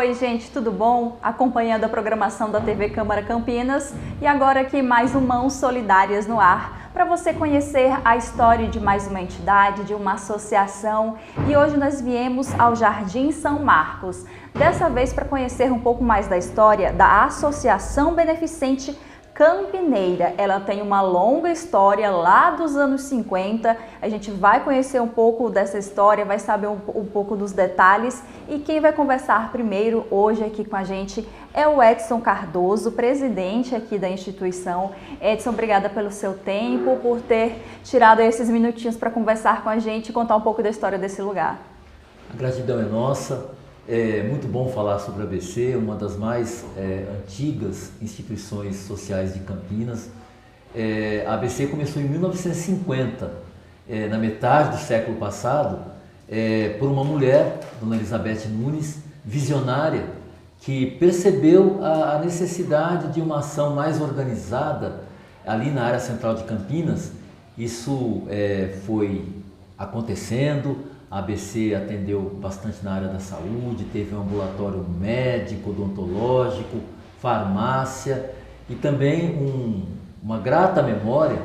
Oi, gente, tudo bom? Acompanhando a programação da TV Câmara Campinas e agora aqui mais um Mãos Solidárias no ar, para você conhecer a história de mais uma entidade, de uma associação. E hoje nós viemos ao Jardim São Marcos, dessa vez para conhecer um pouco mais da história da Associação Beneficente Campineira. Ela tem uma longa história lá dos anos 50, a gente vai conhecer um pouco dessa história, vai saber um pouco dos detalhes, e quem vai conversar primeiro hoje aqui com a gente é o Edson Cardoso, presidente aqui da instituição. Edson, obrigada pelo seu tempo, por ter tirado esses minutinhos para conversar com a gente e contar um pouco da história desse lugar. A gratidão é nossa. É muito bom falar sobre a ABC, uma das mais antigas instituições sociais de Campinas. A ABC começou em 1950, na metade do século passado, por uma mulher, Dona Elizabeth Nunes, visionária, que percebeu a necessidade de uma ação mais organizada ali na área central de Campinas. Isso foi acontecendo. A ABC atendeu bastante na área da saúde, teve um ambulatório médico, odontológico, farmácia e também uma grata memória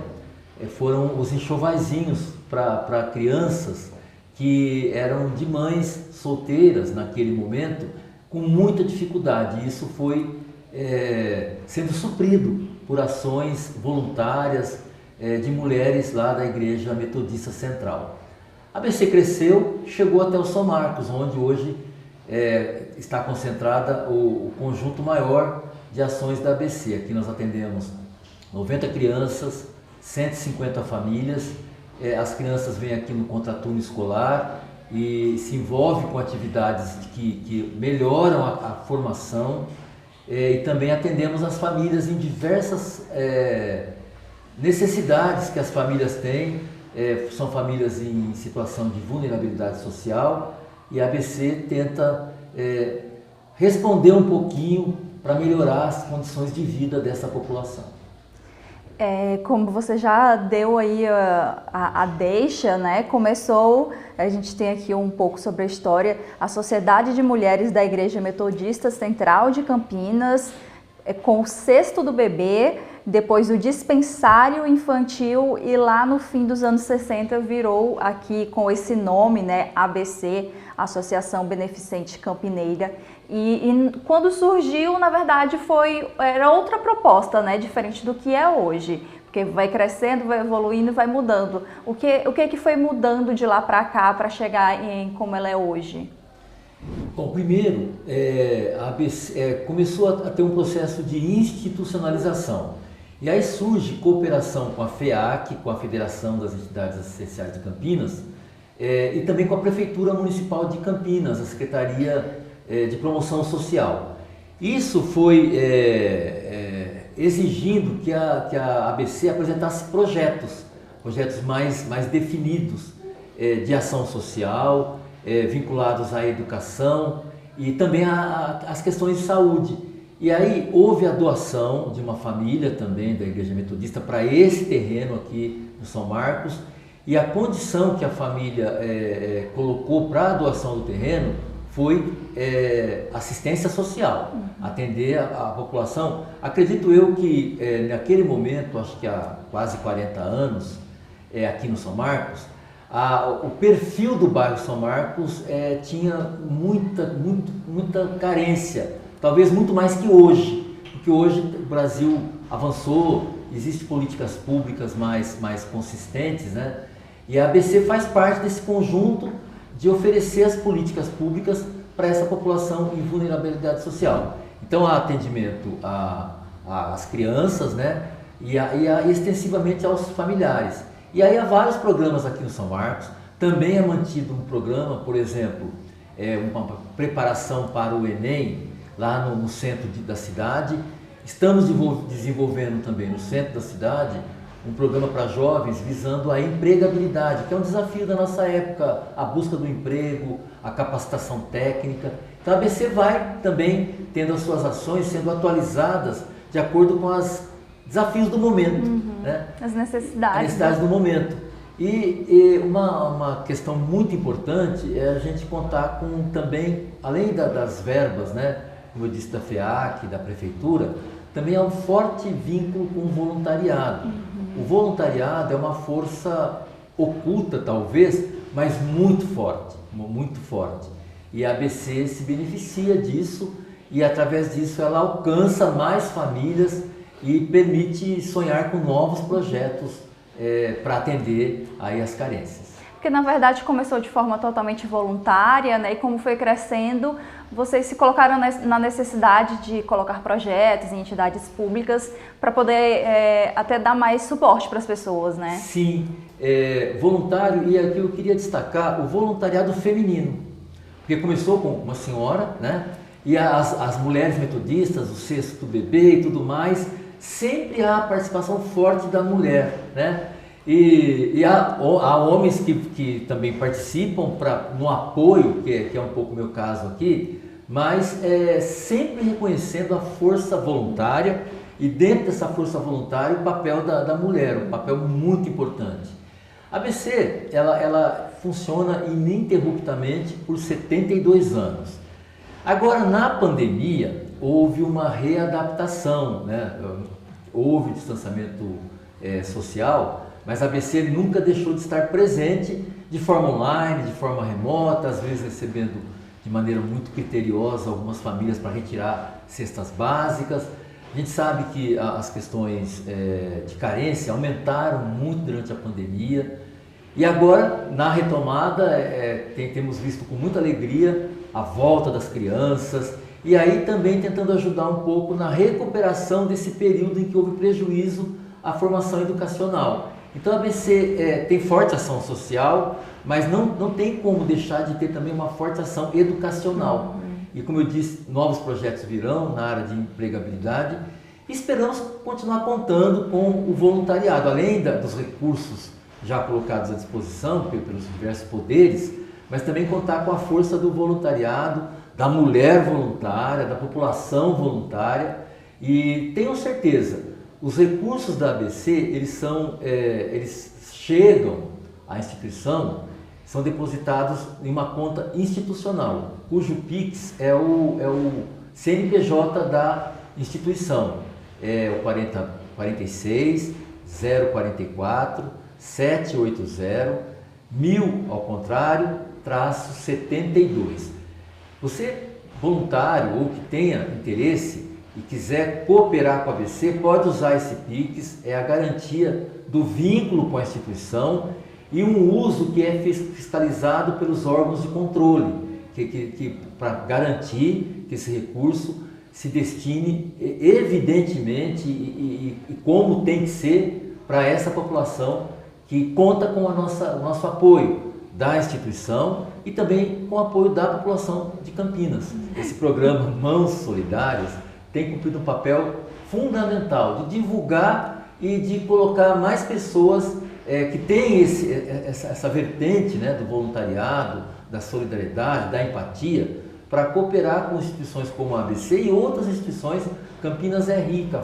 foram os enxovaizinhos para crianças que eram de mães solteiras naquele momento com muita dificuldade. Isso foi sendo suprido por ações voluntárias de mulheres lá da Igreja Metodista Central. A ABC cresceu, chegou até o São Marcos, onde hoje está concentrada o conjunto maior de ações da ABC. Aqui nós atendemos 90 crianças, 150 famílias. As crianças vêm aqui no contraturno escolar e se envolvem com atividades que melhoram a formação, e também atendemos as famílias em diversas necessidades que as famílias têm. São famílias em situação de vulnerabilidade social e a ABC tenta responder um pouquinho para melhorar as condições de vida dessa população. Como você já deu aí a deixa, né? Começou, a gente tem aqui um pouco sobre a história, a Sociedade de Mulheres da Igreja Metodista Central de Campinas, com o cesto do bebê, depois o dispensário infantil e lá no fim dos anos 60 virou aqui com esse nome, né, ABC, Associação Beneficente Campineira. E quando surgiu, na verdade, era outra proposta, né, diferente do que é hoje, porque vai crescendo, vai evoluindo, vai mudando. O que foi mudando de lá para cá para chegar em como ela é hoje? Bom, primeiro, a ABC começou a ter um processo de institucionalização. E aí surge cooperação com a FEAC, com a Federação das Entidades Assistenciais de Campinas, e também com a Prefeitura Municipal de Campinas, a Secretaria de Promoção Social. Isso foi exigindo que a ABC apresentasse projetos mais definidos de ação social, vinculados à educação e também às questões de saúde. E aí houve a doação de uma família também da Igreja Metodista para esse terreno aqui no São Marcos, e a condição que a família colocou para a doação do terreno foi assistência social, atender a população. Acredito eu que naquele momento, acho que há quase 40 anos, aqui no São Marcos, o perfil do bairro São Marcos tinha muita carência. Talvez muito mais que hoje, porque hoje o Brasil avançou, existem políticas públicas mais consistentes, né? E a ABC faz parte desse conjunto de oferecer as políticas públicas para essa população em vulnerabilidade social. Então há atendimento às crianças, né? E extensivamente aos familiares. E aí há vários programas aqui no São Marcos. Também é mantido um programa, por exemplo, uma preparação para o Enem, lá no centro da cidade. Estamos desenvolvendo também no centro da cidade um programa para jovens visando a empregabilidade, que é um desafio da nossa época, a busca do emprego, a capacitação técnica. Então a ABC vai também tendo as suas ações sendo atualizadas de acordo com os desafios do momento, né? As necessidades. As necessidades do momento. E uma questão muito importante é a gente contar com também, além das verbas, né, como eu disse, da FEAC, da Prefeitura, também há um forte vínculo com o voluntariado. O voluntariado é uma força oculta, talvez, mas muito forte, muito forte. E a ABC se beneficia disso e, através disso, ela alcança mais famílias e permite sonhar com novos projetos para atender aí as carências. Porque, na verdade, começou de forma totalmente voluntária, né? E como foi crescendo, vocês se colocaram na necessidade de colocar projetos em entidades públicas para poder até dar mais suporte para as pessoas, né? Sim, voluntário, e aqui eu queria destacar o voluntariado feminino, porque começou com uma senhora, né? E as mulheres metodistas, o Sexto Bebê e tudo mais, sempre há a participação forte da mulher, né? E há homens que também participam no apoio, que é um pouco o meu caso aqui, mas sempre reconhecendo a força voluntária e, dentro dessa força voluntária, o papel da mulher, um papel muito importante. A ABC ela funciona ininterruptamente por 72 anos. Agora, na pandemia, houve uma readaptação, né? Houve distanciamento social, mas a ABC nunca deixou de estar presente de forma online, de forma remota, às vezes recebendo de maneira muito criteriosa algumas famílias para retirar cestas básicas. A gente sabe que as questões de carência aumentaram muito durante a pandemia e agora, na retomada, temos visto com muita alegria a volta das crianças e aí também tentando ajudar um pouco na recuperação desse período em que houve prejuízo à formação educacional. Então a ABC tem forte ação social, mas não tem como deixar de ter também uma forte ação educacional. E como eu disse, novos projetos virão na área de empregabilidade e esperamos continuar contando com o voluntariado, além dos recursos já colocados à disposição pelos diversos poderes, mas também contar com a força do voluntariado, da mulher voluntária, da população voluntária. E tenham certeza, os recursos da ABC, eles chegam à instituição, são depositados em uma conta institucional, cujo PIX é o CNPJ da instituição, o 46 044 780 1000 ao contrário, -72. Você, voluntário ou que tenha interesse e quiser cooperar com a ABC, pode usar esse PIX, é a garantia do vínculo com a instituição e um uso que é fiscalizado pelos órgãos de controle, para garantir que esse recurso se destine evidentemente e como tem que ser para essa população que conta com o nosso apoio da instituição e também com o apoio da população de Campinas. Esse programa Mãos Solidárias tem cumprido um papel fundamental de divulgar e de colocar mais pessoas que têm essa vertente, né, do voluntariado, da solidariedade, da empatia, para cooperar com instituições como a ABC e outras instituições. Campinas é rica,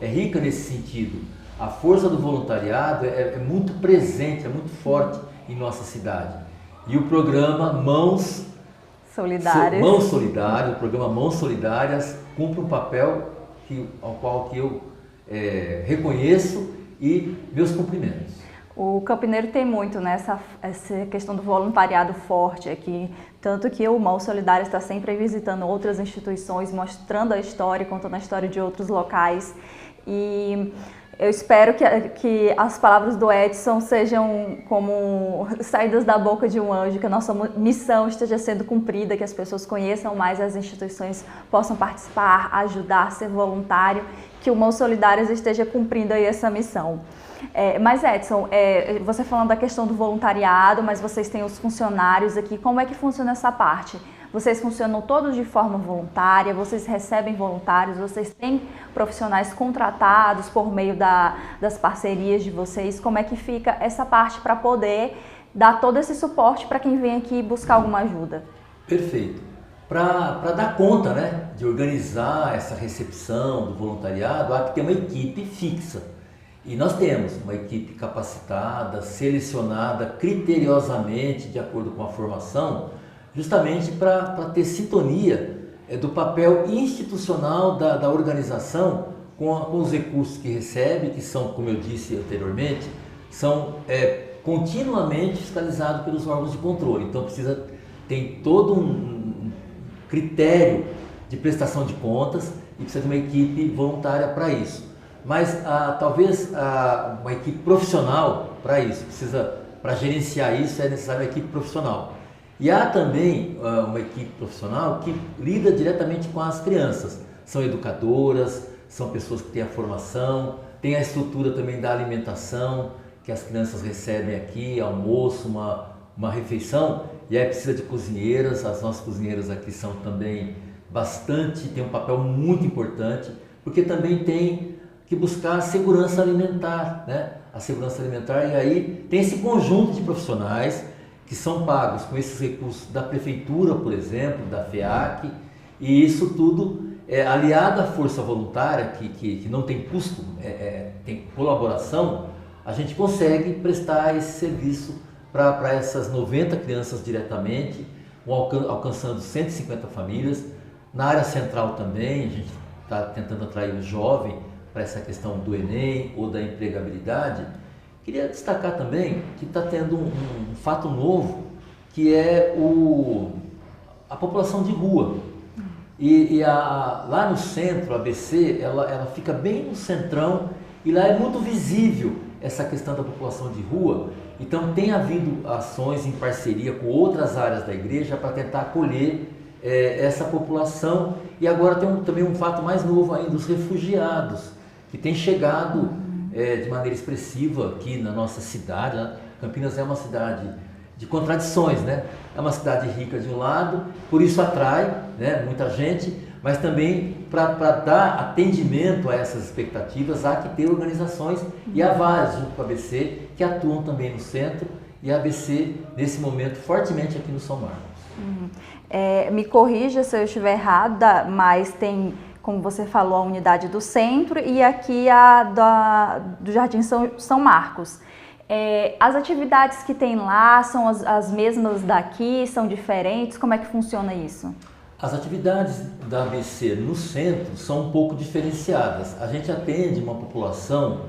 é rica nesse sentido. A força do voluntariado é muito presente, é muito forte em nossa cidade. E o programa Mãos Solidárias, o programa Mãos Solidárias cumpre um papel ao qual eu reconheço e meus cumprimentos. O Campineiro tem muito, né, essa questão do voluntariado forte aqui, tanto que o Mãos Solidárias está sempre visitando outras instituições, mostrando a história, contando a história de outros locais. E eu espero que as palavras do Edson sejam como saídas da boca de um anjo, que a nossa missão esteja sendo cumprida, que as pessoas conheçam mais as instituições, possam participar, ajudar, ser voluntário, que o Mãos Solidárias esteja cumprindo aí essa missão. Mas Edson, você falando da questão do voluntariado, mas vocês têm os funcionários aqui, como é que funciona essa parte? Vocês funcionam todos de forma voluntária, vocês recebem voluntários, vocês têm profissionais contratados por meio das parcerias de vocês, como é que fica essa parte para poder dar todo esse suporte para quem vem aqui buscar alguma ajuda? Perfeito. Para dar conta, né, de organizar essa recepção do voluntariado, há que ter uma equipe fixa. E nós temos uma equipe capacitada, selecionada criteriosamente de acordo com a formação, justamente para ter sintonia do papel institucional da organização com os recursos que recebe, que são, como eu disse anteriormente, são continuamente fiscalizados pelos órgãos de controle. Então tem todo um critério de prestação de contas e precisa de uma equipe voluntária para isso. Mas talvez uma equipe profissional para isso, para gerenciar isso é necessário uma equipe profissional. E há também uma equipe profissional que lida diretamente com as crianças. São educadoras, são pessoas que têm a formação, tem a estrutura também da alimentação, que as crianças recebem aqui, almoço, uma refeição, e aí precisa de cozinheiras. As nossas cozinheiras aqui são também tem um papel muito importante, porque também tem que buscar a segurança alimentar, né? A segurança alimentar, e aí tem esse conjunto de profissionais que são pagos com esses recursos da prefeitura, por exemplo, da FEAC, e isso tudo aliado à força voluntária, que não tem custo, tem colaboração, a gente consegue prestar esse serviço para essas 90 crianças diretamente, alcançando 150 famílias. Na área central também, a gente está tentando atrair o jovem para essa questão do Enem ou da empregabilidade. Queria destacar também que está tendo um fato novo, que é a população de rua. Lá no centro, a ABC, ela fica bem no centrão, e lá é muito visível essa questão da população de rua. Então tem havido ações em parceria com outras áreas da igreja para tentar acolher essa população. E agora tem também um fato mais novo ainda, os refugiados, que têm chegado de maneira expressiva aqui na nossa cidade, né? Campinas é uma cidade de contradições, né? É uma cidade rica de um lado, por isso atrai, né, muita gente, mas também para dar atendimento a essas expectativas há que ter organizações, e há várias junto com a ABC que atuam também no centro, e a ABC nesse momento fortemente aqui no São Marcos. Me corrija se eu estiver errada, mas tem, como você falou, a unidade do centro e aqui do Jardim São Marcos. As atividades que tem lá são as mesmas daqui, são diferentes? Como é que funciona isso? As atividades da ABC no centro são um pouco diferenciadas. A gente atende uma população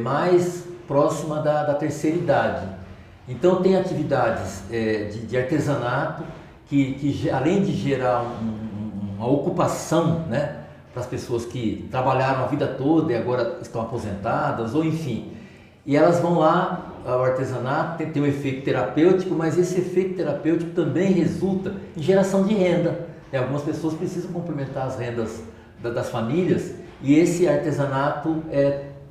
mais próxima da terceira idade. Então tem atividades de artesanato que além de gerar uma ocupação, né, para as pessoas que trabalharam a vida toda e agora estão aposentadas, ou enfim, e elas vão lá, o artesanato tem um efeito terapêutico, mas esse efeito terapêutico também resulta em geração de renda. Algumas pessoas precisam complementar as rendas das famílias, e esse artesanato,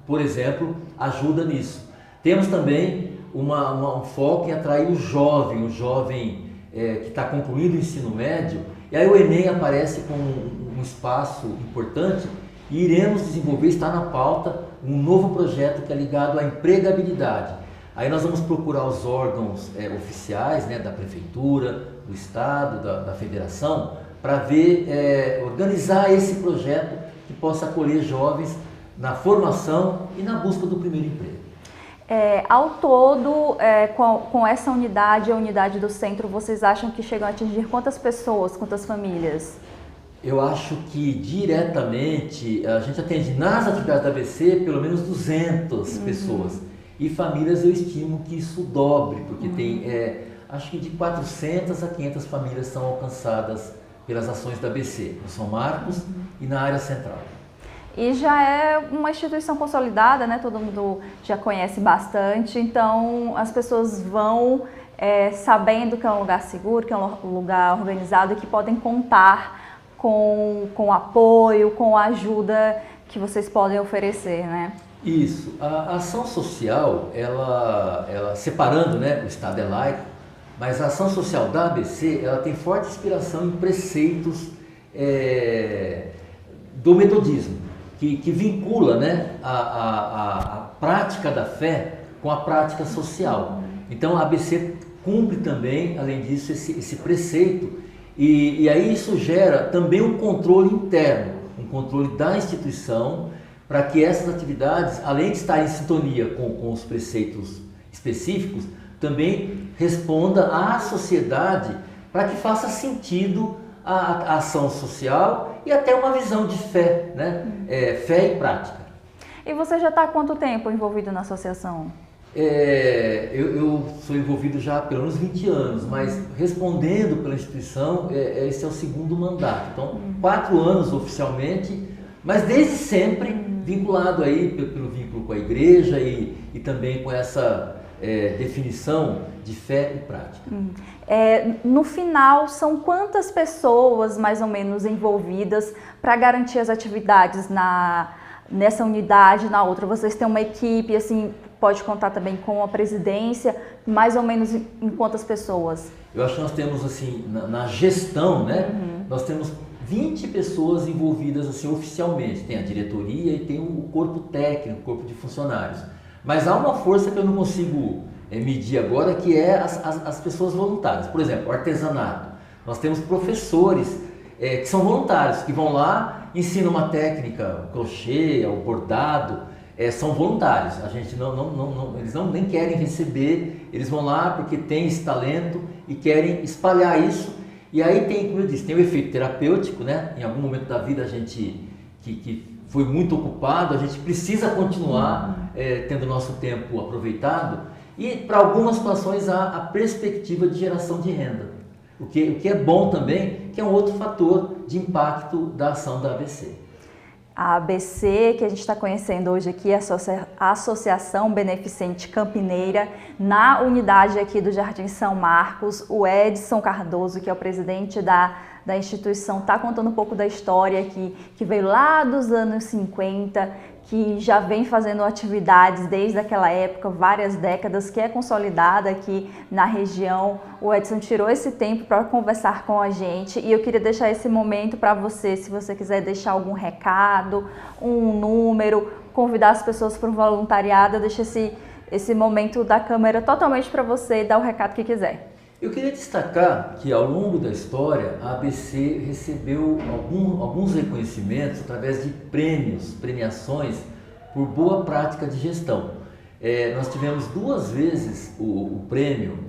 por exemplo, ajuda nisso. Temos também um foco em atrair o jovem que está concluindo o ensino médio, e aí o Enem aparece com um espaço importante, e iremos desenvolver, está na pauta, um novo projeto que é ligado à empregabilidade. Aí nós vamos procurar os órgãos oficiais, né, da prefeitura, do estado, da federação, para organizar esse projeto que possa acolher jovens na formação e na busca do primeiro emprego. Ao todo, com essa unidade, a unidade do centro, vocês acham que chegam a atingir quantas pessoas, quantas famílias? Eu acho que diretamente a gente atende nas atividades da ABC pelo menos 200 pessoas. E famílias eu estimo que isso dobre, porque tem, acho que de 400 a 500 famílias são alcançadas pelas ações da ABC, no São Marcos e na área central. E já é uma instituição consolidada, né? Todo mundo já conhece bastante, então as pessoas vão sabendo que é um lugar seguro, que é um lugar organizado e que podem contar com apoio, com a ajuda que vocês podem oferecer, né? Isso. A ação social, ela separando, né, o Estado é laico, mas a ação social da ABC, ela tem forte inspiração em preceitos do metodismo, que vincula, né, a prática da fé com a prática social. Então a ABC cumpre também, além disso, esse preceito, e aí isso gera também um controle interno, um controle da instituição, para que essas atividades, além de estar em sintonia com os preceitos específicos, também responda à sociedade para que faça sentido a ação social e até uma visão de fé, né? Fé e prática. E você já está há quanto tempo envolvido na associação? Eu sou envolvido já há pelo menos 20 anos, mas respondendo pela instituição, esse é o segundo mandato. Então, 4 anos oficialmente, mas desde sempre vinculado aí pelo vínculo com a igreja e também com essa definição de fé e prática. No final, são quantas pessoas mais ou menos envolvidas para garantir as atividades nessa unidade, na outra? Vocês têm uma equipe, assim, pode contar também com a presidência, mais ou menos em quantas pessoas? Eu acho que nós temos, assim, na gestão, né? Nós temos 20 pessoas envolvidas, assim, oficialmente. Tem a diretoria e tem o corpo técnico, o corpo de funcionários. Mas há uma força que eu não consigo medir agora, que é as pessoas voluntárias. Por exemplo, o artesanato. Nós temos professores que são voluntários, que vão lá, ensinam uma técnica, o crochê, o bordado, são voluntários. A gente eles nem querem receber, eles vão lá porque têm esse talento e querem espalhar isso. E aí tem, como eu disse, tem o efeito terapêutico, né? Em algum momento da vida a gente que foi muito ocupado, a gente precisa continuar tendo nosso tempo aproveitado, e para algumas situações há a perspectiva de geração de renda, o que é bom também, que é um outro fator de impacto da ação da ABC. A ABC, que a gente está conhecendo hoje aqui, é a Associação Beneficente Campineira, na unidade aqui do Jardim São Marcos. O Edson Cardoso, que é o presidente da instituição, está contando um pouco da história que veio lá dos anos 50, que já vem fazendo atividades desde aquela época, várias décadas, que é consolidada aqui na região. O Edson tirou esse tempo para conversar com a gente e eu queria deixar esse momento para você, se você quiser deixar algum recado, um número, convidar as pessoas para o voluntariado. Eu deixo esse momento da câmera totalmente para você dar o recado que quiser. Eu queria destacar que ao longo da história a ABC recebeu alguns reconhecimentos através de premiações por boa prática de gestão. Nós tivemos 2 vezes o prêmio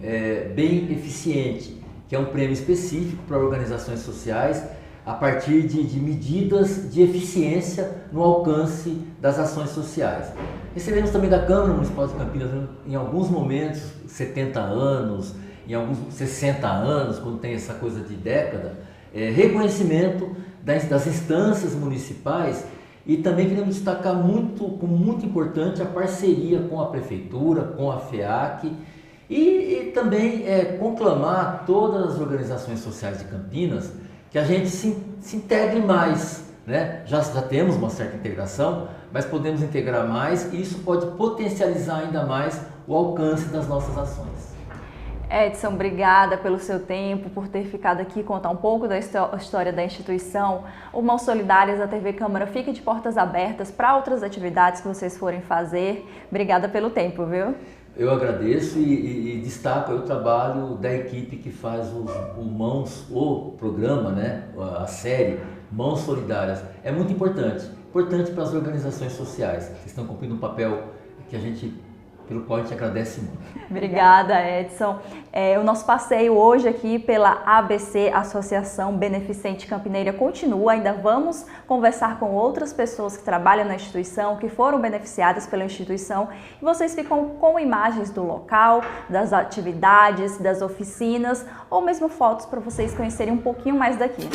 Bem Eficiente, que é um prêmio específico para organizações sociais a partir de medidas de eficiência no alcance das ações sociais. Recebemos também da Câmara Municipal de Campinas, em alguns momentos, 70 anos, em alguns 60 anos, quando tem essa coisa de década, reconhecimento das instâncias municipais, e também queremos destacar como muito importante a parceria com a Prefeitura, com a FEAC, e também conclamar todas as organizações sociais de Campinas que a gente se integre mais, né? Já temos uma certa integração, mas podemos integrar mais e isso pode potencializar ainda mais o alcance das nossas ações. Edson, obrigada pelo seu tempo, por ter ficado aqui, contar um pouco da história da instituição. O Mãos Solidárias da TV Câmara fica de portas abertas para outras atividades que vocês forem fazer. Obrigada pelo tempo, viu? Eu agradeço e destaco o trabalho da equipe que faz o programa, né? A série Mãos Solidárias. É muito importante para as organizações sociais, que estão cumprindo um papel pelo qual a gente agradece muito. Obrigada, Edson. O nosso passeio hoje aqui pela ABC, Associação Beneficente Campineira, continua. Ainda vamos conversar com outras pessoas que trabalham na instituição, que foram beneficiadas pela instituição. E vocês ficam com imagens do local, das atividades, das oficinas, ou mesmo fotos para vocês conhecerem um pouquinho mais daqui.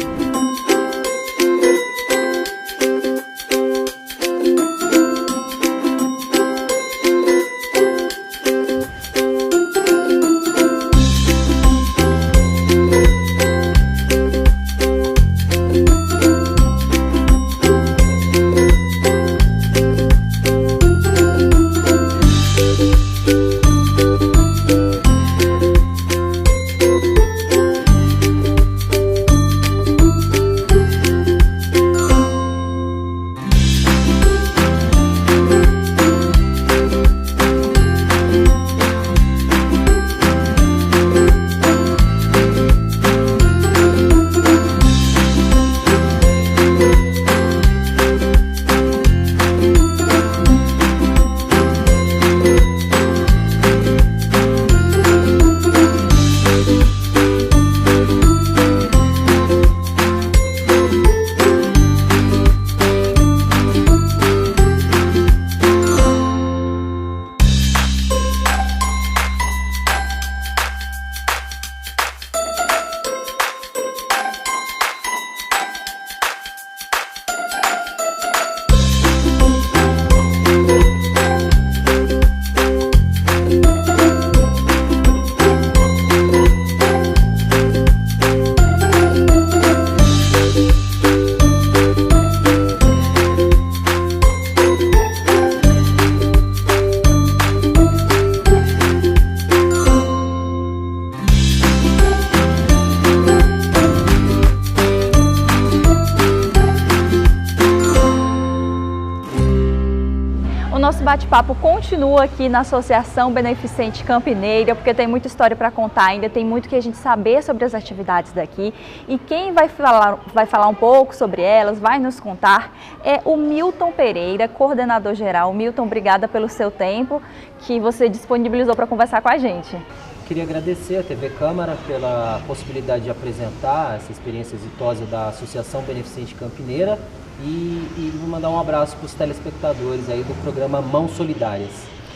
nosso bate-papo continua aqui na Associação Beneficente Campineira, porque tem muita história para contar ainda, tem muito que a gente saber sobre as atividades daqui. E quem vai falar um pouco sobre elas, vai nos contar, é o Milton Pereira, coordenador geral. Milton, obrigada pelo seu tempo que você disponibilizou para conversar com a gente. Queria agradecer a TV Câmara pela possibilidade de apresentar essa experiência exitosa da Associação Beneficente Campineira e mandar um abraço para os telespectadores aí do programa Mãos Solidárias.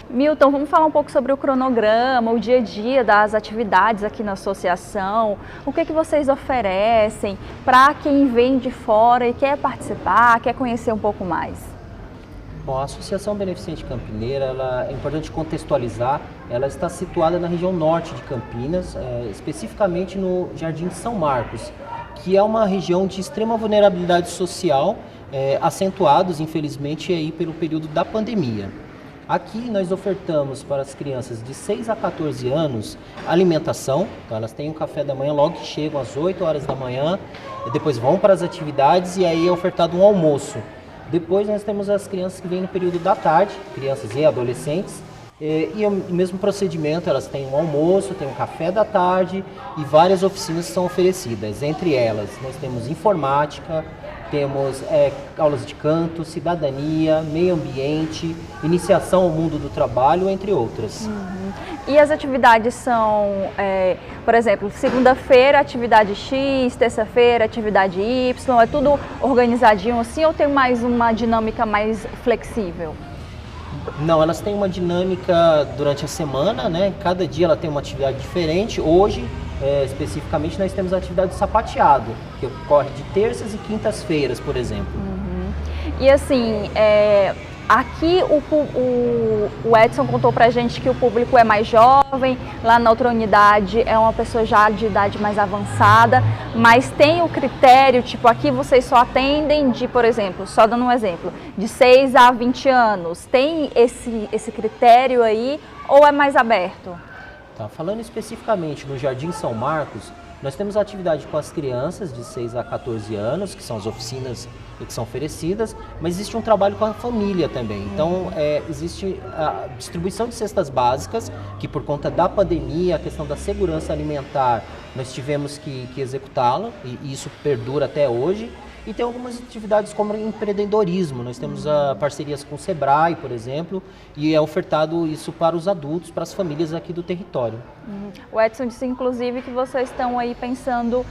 Milton, vamos falar um pouco sobre o cronograma, o dia a dia das atividades aqui na associação. O que vocês oferecem para quem vem de fora e quer participar, quer conhecer um pouco mais? Bom, a Associação Beneficente Campineira, é importante contextualizar, ela está situada na região norte de Campinas, especificamente no Jardim de São Marcos, que é uma região de extrema vulnerabilidade social, acentuados, infelizmente, aí pelo período da pandemia. Aqui nós ofertamos para as crianças de 6 a 14 anos alimentação, então elas têm um café da manhã logo que chegam às 8 horas da manhã, e depois vão para as atividades e aí é ofertado um almoço. Depois nós temos as crianças que vêm no período da tarde, crianças e adolescentes, e o mesmo procedimento, elas têm um almoço, têm um café da tarde e várias oficinas são oferecidas. Entre elas, nós temos informática, temos aulas de canto, cidadania, meio ambiente, iniciação ao mundo do trabalho, entre outras. E as atividades são, por exemplo, segunda-feira atividade X, terça-feira atividade Y, é tudo organizadinho assim ou tem mais uma dinâmica mais flexível? Não, elas têm uma dinâmica durante a semana, né? Cada dia ela tem uma atividade diferente. Hoje, especificamente, nós temos a atividade de sapateado, que ocorre de terças e quintas-feiras, por exemplo. E assim, aqui o Edson contou pra gente que o público é mais jovem, lá na outra unidade é uma pessoa já de idade mais avançada, mas tem o critério, tipo, aqui vocês só atendem de, por exemplo, só dando um exemplo, de 6 a 20 anos, tem esse critério aí ou é mais aberto? Tá, falando especificamente no Jardim São Marcos, nós temos atividade com as crianças de 6 a 14 anos, que são as oficinas que são oferecidas, mas existe um trabalho com a família também. Então, existe a distribuição de cestas básicas, que por conta da pandemia, a questão da segurança alimentar, nós tivemos que executá-la, e isso perdura até hoje. E tem algumas atividades como empreendedorismo, nós temos parcerias com o Sebrae, por exemplo, e é ofertado isso para os adultos, para as famílias aqui do território. O Edson disse, inclusive, que vocês estão aí pensando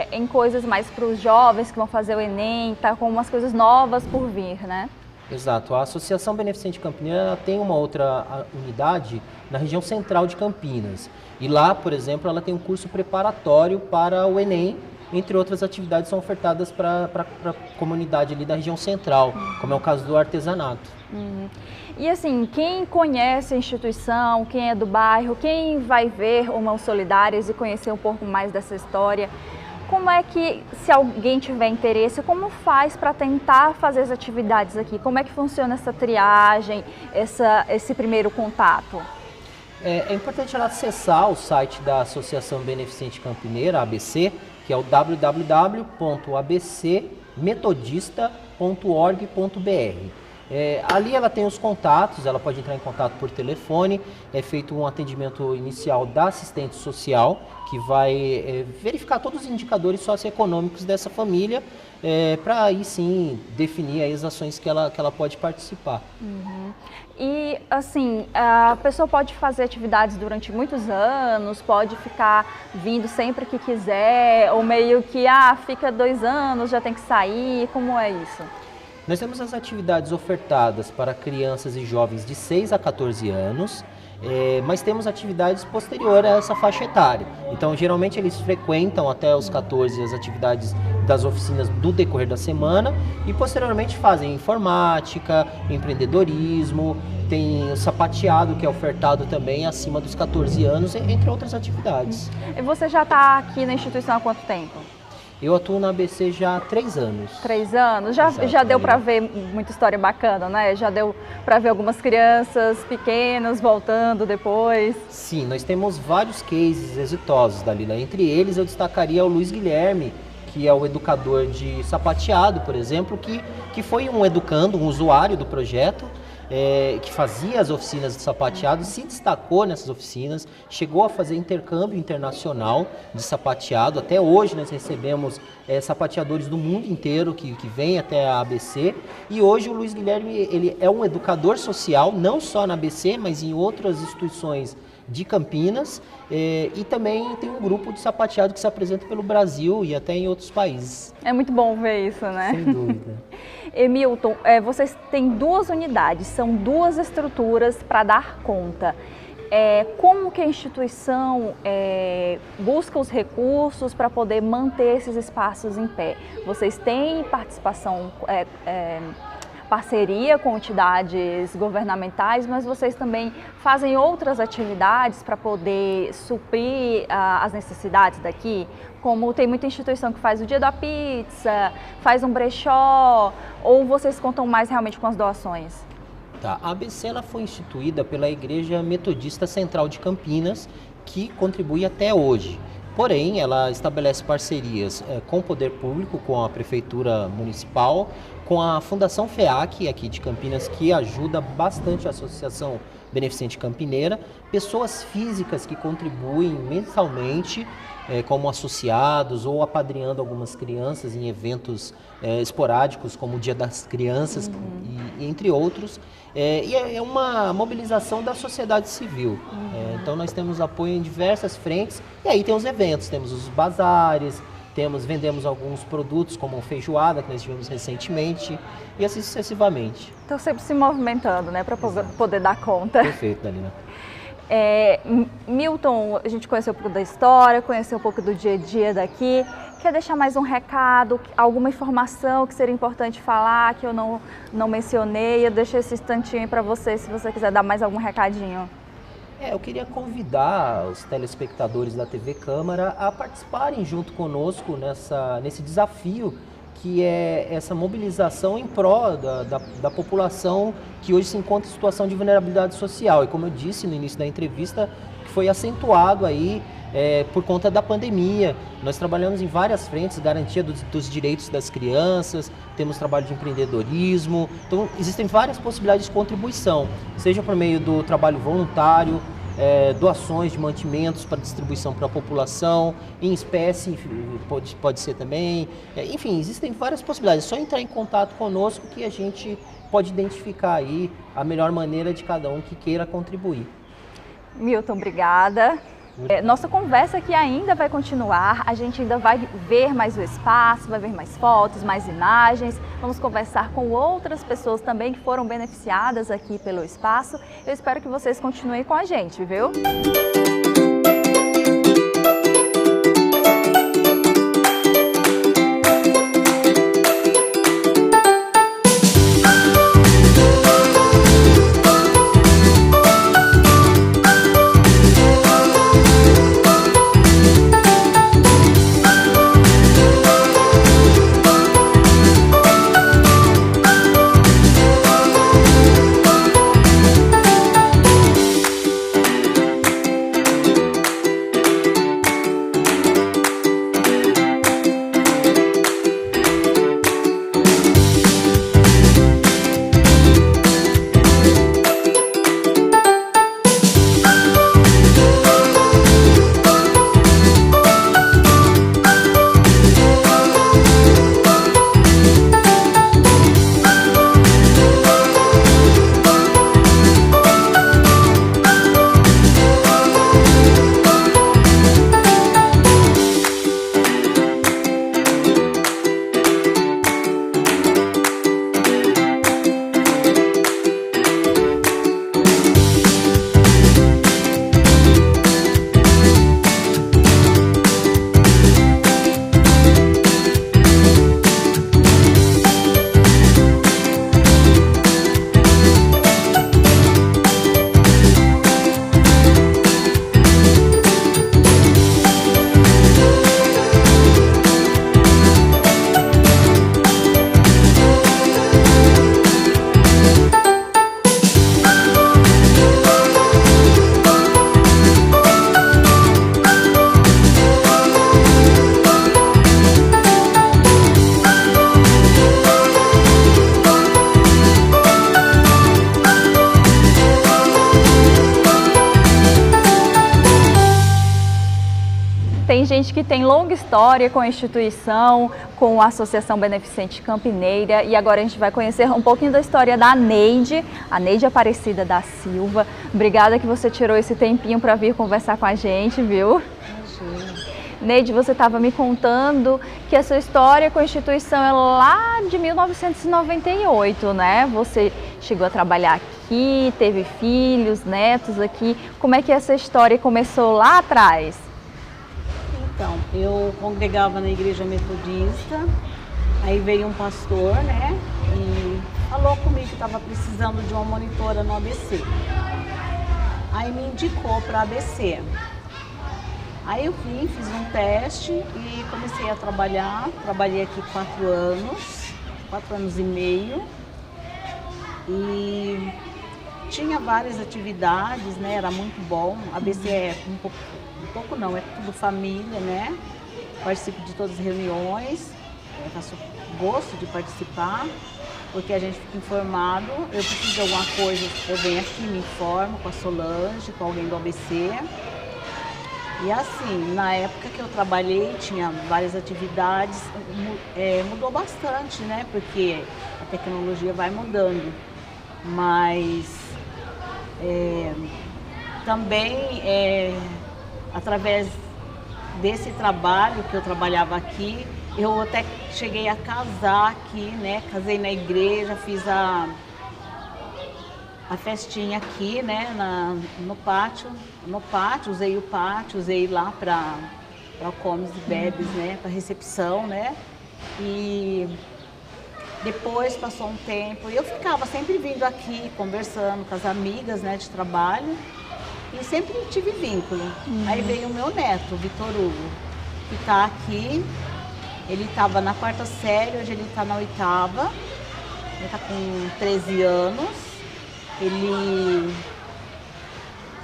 em coisas mais para os jovens que vão fazer o Enem, tá com umas coisas novas por vir, né? Exato. A Associação Beneficente Campineira tem uma outra unidade na região central de Campinas. E lá, por exemplo, ela tem um curso preparatório para o Enem, entre outras atividades são ofertadas para a comunidade ali da região central, como é o caso do artesanato. E assim, quem conhece a instituição, quem é do bairro, quem vai ver o Mãos Solidárias e conhecer um pouco mais dessa história, como é que, se alguém tiver interesse, como faz para tentar fazer as atividades aqui? Como é que funciona essa triagem, esse primeiro contato? É importante ela acessar o site da Associação Beneficente Campineira, ABC, que é o www.abcmetodista.org.br. Ali ela tem os contatos, ela pode entrar em contato por telefone, é feito um atendimento inicial da assistente social, que vai verificar todos os indicadores socioeconômicos dessa família, para aí sim definir aí as ações que ela pode participar. E assim, a pessoa pode fazer atividades durante muitos anos, pode ficar vindo sempre que quiser, ou meio que fica 2 anos, já tem que sair, como é isso? Nós temos as atividades ofertadas para crianças e jovens de 6 a 14 anos, mas temos atividades posteriores a essa faixa etária. Então, geralmente eles frequentam até os 14 as atividades das oficinas do decorrer da semana e posteriormente fazem informática, empreendedorismo, tem o sapateado que é ofertado também acima dos 14 anos, entre outras atividades. E você já está aqui na instituição há quanto tempo? Eu atuo na ABC já há 3 anos. 3 anos? Já deu para ver muita história bacana, né? Já deu para ver algumas crianças pequenas voltando depois? Sim, nós temos vários cases exitosos, Dalila. Entre eles eu destacaria o Luiz Guilherme, que é o educador de sapateado, por exemplo, que foi um educando, um usuário do projeto, que fazia as oficinas de sapateado, se destacou nessas oficinas, chegou a fazer intercâmbio internacional de sapateado. Até hoje nós recebemos sapateadores do mundo inteiro que vêm até a ABC, e hoje o Luiz Guilherme ele é um educador social, não só na ABC, mas em outras instituições de Campinas, e também tem um grupo de sapateado que se apresenta pelo Brasil e até em outros países. É muito bom ver isso, né? Sem dúvida. Milton, vocês têm 2 unidades, são 2 estruturas para dar conta. Como que a instituição busca os recursos para poder manter esses espaços em pé? Vocês têm participação, parceria com entidades governamentais, mas vocês também fazem outras atividades para poder suprir as necessidades daqui? Como tem muita instituição que faz o dia da pizza, faz um brechó, ou vocês contam mais realmente com as doações? Tá. A ABC ela foi instituída pela Igreja Metodista Central de Campinas, que contribui até hoje. Porém, ela estabelece parcerias com o poder público, com a Prefeitura Municipal, com a Fundação FEAC, aqui de Campinas, que ajuda bastante a Associação Beneficente Campineira, pessoas físicas que contribuem mensalmente como associados ou apadrinhando algumas crianças em eventos esporádicos, como o Dia das Crianças, e entre outros. E é uma mobilização da sociedade civil. Então nós temos apoio em diversas frentes, e aí tem os eventos, temos os bazares, vendemos alguns produtos como feijoada, que nós tivemos recentemente, e assim sucessivamente. Estão sempre se movimentando, né, para poder dar conta. Perfeito, Dalina. Milton, a gente conheceu um pouco da história, conheceu um pouco do dia a dia daqui. Quer deixar mais um recado, alguma informação que seria importante falar, que eu não mencionei? Eu deixo esse instantinho para você, se você quiser dar mais algum recadinho. Eu queria convidar os telespectadores da TV Câmara a participarem junto conosco nesse desafio que é essa mobilização em prol da população que hoje se encontra em situação de vulnerabilidade social. E como eu disse no início da entrevista, que foi acentuado aí por conta da pandemia. Nós trabalhamos em várias frentes, garantia dos direitos das crianças, temos trabalho de empreendedorismo, então existem várias possibilidades de contribuição, seja por meio do trabalho voluntário, doações de mantimentos para distribuição para a população, em espécie pode ser também, enfim, existem várias possibilidades, é só entrar em contato conosco que a gente pode identificar aí a melhor maneira de cada um que queira contribuir. Milton, obrigada. Nossa conversa aqui ainda vai continuar, a gente ainda vai ver mais o espaço, vai ver mais fotos, mais imagens, vamos conversar com outras pessoas também que foram beneficiadas aqui pelo espaço. Eu espero que vocês continuem com a gente, viu? gente que tem longa história com a instituição, com a Associação Beneficente Campineira, e agora a gente vai conhecer um pouquinho da história da Neide, a Neide Aparecida da Silva. Obrigada que você tirou esse tempinho para vir conversar com a gente, viu? Neide, você estava me contando que a sua história com a instituição é lá de 1998, né? Você chegou a trabalhar aqui, teve filhos, netos aqui. Como é que essa história começou lá atrás? Então, eu congregava na igreja metodista, aí veio um pastor, né? E falou comigo que estava precisando de uma monitora no ABC. Aí me indicou para a ABC. Aí eu vim, fiz um teste e comecei a trabalhar. Trabalhei aqui 4 anos e meio. E tinha várias atividades, né? Era muito bom. A ABC é um pouco não, é tudo família, né? Participo de todas as reuniões, faço gosto de participar, porque a gente fica informado. Eu preciso de alguma coisa, eu venho aqui, me informo com a Solange, com alguém do ABC. E assim, na época que eu trabalhei, tinha várias atividades, mudou bastante, né? Porque a tecnologia vai mudando, mas também através desse trabalho que eu trabalhava aqui, eu até cheguei a casar aqui, né? Casei na igreja, fiz a festinha aqui, né, no pátio, usei o pátio, usei lá para comes e bebes, né, para recepção, né, e depois passou um tempo e eu ficava sempre vindo aqui, conversando com as amigas, né, de trabalho, e sempre tive vínculo. Aí veio o meu neto, o Vitor Hugo, que está aqui, ele estava na 4ª série, hoje ele está na 8ª, ele está com 13 anos. Ele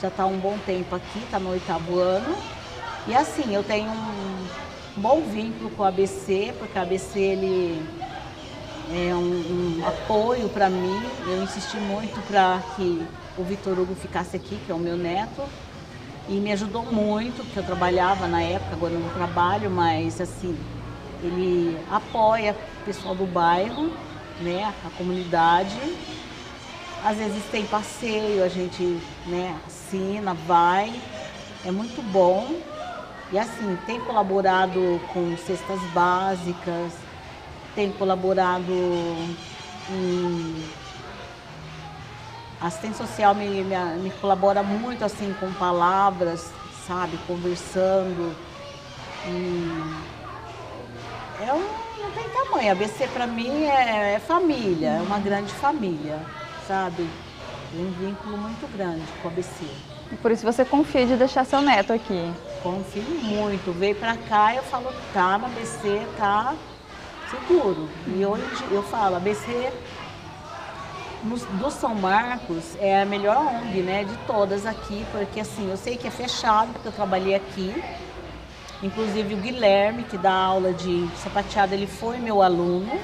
já está há um bom tempo aqui, está no 8º ano. E assim, eu tenho um bom vínculo com o ABC, porque o ABC ele é um apoio para mim. Eu insisti muito para que o Vitor Hugo ficasse aqui, que é o meu neto. E me ajudou muito, porque eu trabalhava na época, agora eu não trabalho, mas assim, ele apoia o pessoal do bairro, né, a comunidade. Às vezes tem passeio, a gente, né, assina, vai, é muito bom. E assim, tem colaborado com cestas básicas, tem colaborado em... A assistência social me colabora muito assim com palavras, sabe, conversando. Não tem tamanho, a ABC para mim é família, é uma grande família. Sabe, um vínculo muito grande com o ABC. E por isso você confia de deixar seu neto aqui? Confio muito. Veio pra cá e eu falo, tá no ABC, tá seguro. E hoje eu falo, ABC do São Marcos é a melhor ONG, né, de todas aqui, porque assim, eu sei que é fechado, porque eu trabalhei aqui. Inclusive o Guilherme, que dá aula de sapateado, ele foi meu aluno.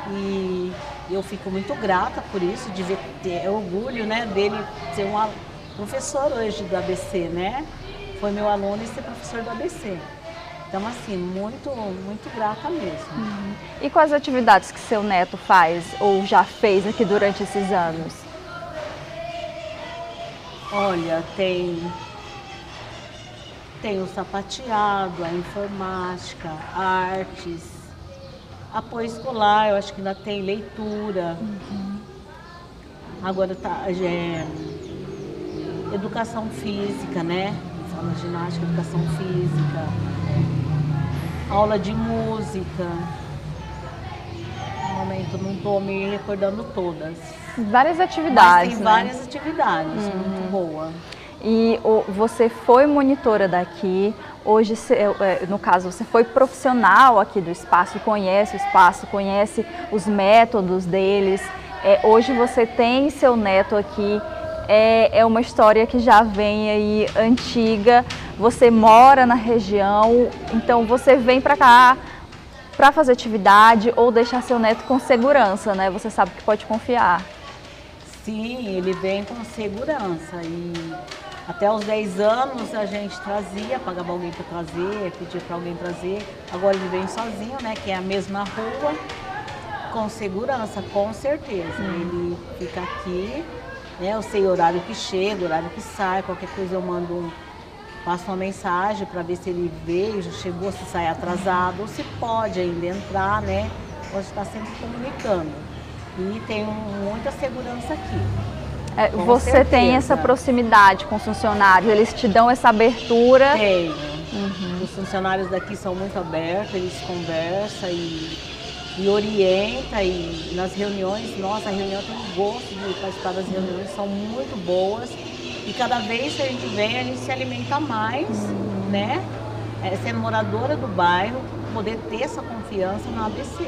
E eu fico muito grata por isso, de ter orgulho, né, dele ser um professor hoje do ABC, né? Foi meu aluno e ser professor do ABC. Então, assim, muito, muito grata mesmo. E quais atividades que seu neto faz ou já fez aqui durante esses anos? Olha, tem o sapateado, a informática, artes, apoio escolar, eu acho que ainda tem leitura. Agora tá, educação física, né? Aula de ginástica, educação física, aula de música. No momento não estou me recordando todas. Várias atividades, mas tem né? Várias atividades, muito boa. E você foi monitora daqui, hoje, no caso, você foi profissional aqui do espaço, conhece o espaço, conhece os métodos deles. Hoje você tem seu neto aqui, é uma história que já vem aí antiga, você mora na região, então você vem para cá para fazer atividade ou deixar seu neto com segurança, né? Você sabe que pode confiar. Sim, ele vem com segurança e Até os 10 anos a gente trazia, pagava alguém para trazer, pedia para alguém trazer. Agora ele vem sozinho, né? Que é a mesma rua, com segurança, com certeza. Ele fica aqui, né? Eu sei o horário que chega, o horário que sai, qualquer coisa eu passo uma mensagem para ver se ele veio, chegou, se sai atrasado, ou se pode ainda entrar, né? Pode estar sempre comunicando. E tem muita segurança aqui. Você certeza. tem essa proximidade com os funcionários, eles te dão essa abertura? Tenho. Os funcionários daqui são muito abertos, eles conversam e orientam. E nas reuniões, nossa, a reunião tem um gosto de participar das reuniões, são muito boas. E cada vez que a gente vem, a gente se alimenta mais, né? Sendo moradora do bairro, poder ter essa confiança na ABC.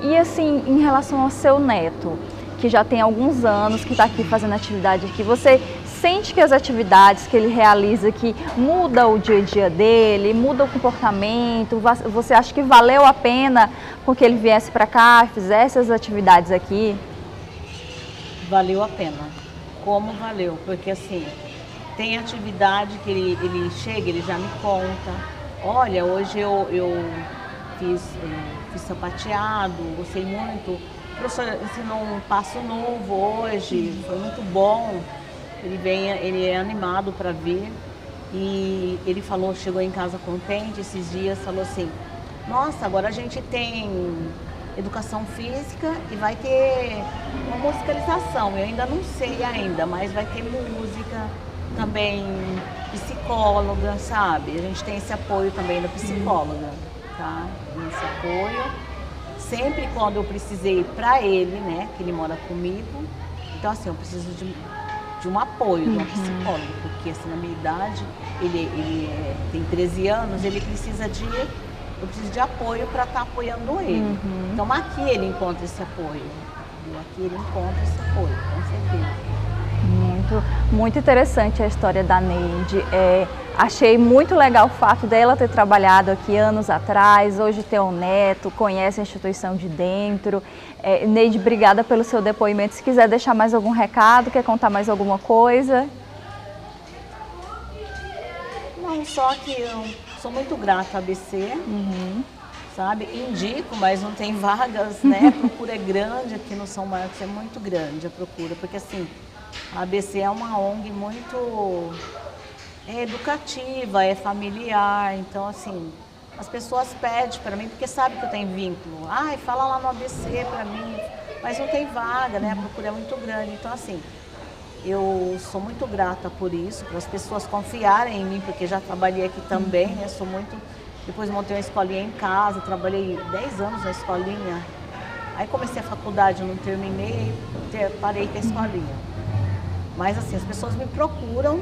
E assim, em relação ao seu neto, que já tem alguns anos que está aqui fazendo atividade aqui, você sente que as atividades que ele realiza aqui muda o dia a dia dele, muda o comportamento? Você acha que valeu a pena com que ele viesse para cá, fizesse as atividades aqui? Valeu a pena. Como valeu? Porque assim, tem atividade que ele chega, ele já me conta. Olha, hoje eu fiz sapateado, gostei muito. O professor ensinou um passo novo hoje, foi muito bom. Ele é animado para vir e ele falou, chegou em casa contente esses dias, falou assim, nossa, agora a gente tem educação física e vai ter uma musicalização. Eu ainda não sei ainda, mas vai ter música, também psicóloga, sabe? A gente tem esse apoio também da psicóloga, tá? Esse apoio. Sempre quando eu precisei para ele, né, que ele mora comigo, então assim, eu preciso de um apoio, de uma psicóloga, porque assim, na minha idade, ele tem 13 anos, eu preciso de apoio para estar apoiando ele. Então aqui ele encontra esse apoio, aqui ele encontra esse apoio, com certeza. Muito interessante a história da Neide. Achei muito legal o fato dela ter trabalhado aqui anos atrás, hoje ter um neto, conhece a instituição de dentro. Neide, obrigada pelo seu depoimento. Se quiser deixar mais algum recado, quer contar mais alguma coisa? Não, só que eu sou muito grata à ABC, sabe? Indico, mas não tem vagas, né? A procura é grande aqui no São Marcos, é muito grande a procura, porque assim, a ABC é uma ONG muito educativa, é familiar, então assim, as pessoas pedem para mim, porque sabem que eu tenho vínculo. Ai, fala lá no ABC para mim, mas não tem vaga, né? A procura é muito grande, então assim, eu sou muito grata por isso, para as pessoas confiarem em mim, porque já trabalhei aqui também, né? Depois montei uma escolinha em casa, trabalhei 10 anos na escolinha, aí comecei a faculdade, não terminei, parei com a escolinha. Mas assim, as pessoas me procuram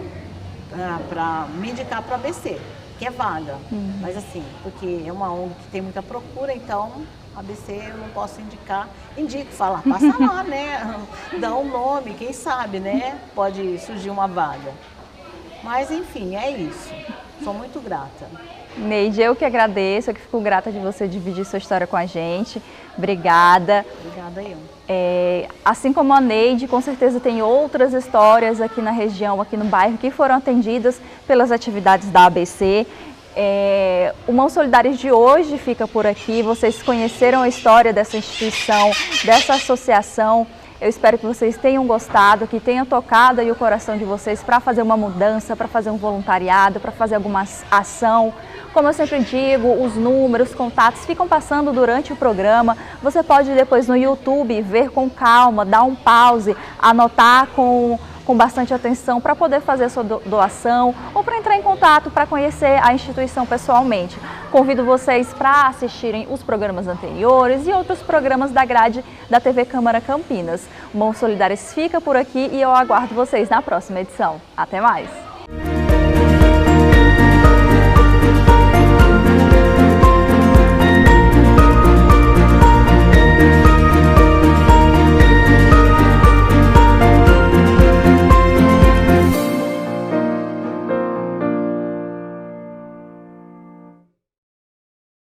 para me indicar para a ABC, que é vaga. Mas assim, porque é uma ONG que tem muita procura, então a ABC eu não posso indicar. Indico, falar, passa lá, né? Dá um nome, quem sabe, né? Pode surgir uma vaga. Mas enfim, é isso. Sou muito grata. Neide, eu que agradeço, eu que fico grata de você dividir sua história com a gente. Obrigada. Obrigada eu. Assim como a Neide, com certeza tem outras histórias aqui na região, aqui no bairro, que foram atendidas pelas atividades da ABC. O Mãos Solidárias de hoje fica por aqui. Vocês conheceram a história dessa instituição, dessa associação. Eu espero que vocês tenham gostado, que tenham tocado aí o coração de vocês para fazer uma mudança, para fazer um voluntariado, para fazer alguma ação. Como eu sempre digo, os números, os contatos ficam passando durante o programa. Você pode depois no YouTube ver com calma, dar um pause, anotar com bastante atenção para poder fazer a sua doação ou para entrar em contato para conhecer a instituição pessoalmente. Convido vocês para assistirem os programas anteriores e outros programas da grade da TV Câmara Campinas. O Mãos Solidárias fica por aqui e eu aguardo vocês na próxima edição. Até mais!